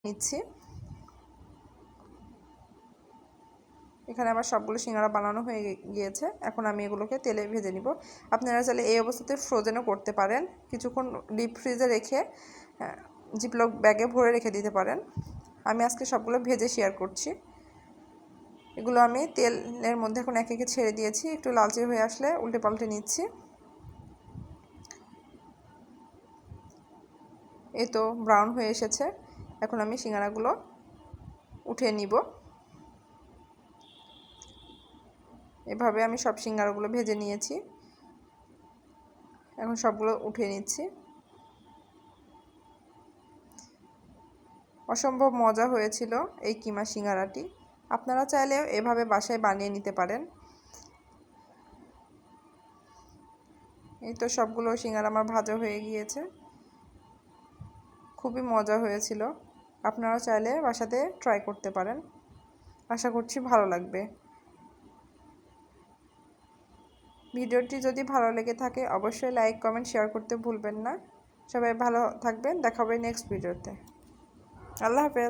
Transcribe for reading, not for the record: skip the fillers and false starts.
নিচ্ছি। এখানে আমার সবগুলো সিঙ্গারা বানানো হয়ে গিয়েছে। এখন আমি এগুলোকে তেলে ভেজে নিব। আপনারা চাইলে এই অবস্থাতে ফ্রোজেনও করতে পারেন, কিছুক্ষণ ডিপ ফ্রিজে রেখে জিপলক ব্যাগে ভরে রেখে দিতে পারেন। আমি আজকে সবগুলো ভেজে শেয়ার করছি। এগুলো আমি তেলের মধ্যে এখন একে একে ছেড়ে দিয়েছি। একটু লালচে হয়ে আসলে উল্টে পাল্টে নিচ্ছি। এই তো ব্রাউন হয়ে এসেছে। এখন আমি সিঙ্গারাগুলো উঠিয়ে নিব। এভাবে আমি সব সিঙ্গারাগুলো ভেজে নিয়েছি। এখন সবগুলো উঠিয়ে নিচ্ছি। অসম্ভব মজা হয়েছিল এই কিমা সিঙ্গারাটি। আপনারা চাইলেও এভাবে বাসায় বানিয়ে নিতে পারেন। এই তো সবগুলো সিঙ্গারা আমার ভাজা হয়ে গিয়েছে। খুবই মজা হয়েছিল। আপনারা চাইলে বাসাতে ট্রাই করতে পারেন। আশা করছি ভালো লাগবে। ভিডিওটি যদি ভালো লেগে থাকে অবশ্যই লাইক, কমেন্ট, শেয়ার করতে ভুলবেন না। সবাই ভালো থাকবেন। দেখা হবে নেক্সট ভিডিওতে। আল্লাহ হাফেজ।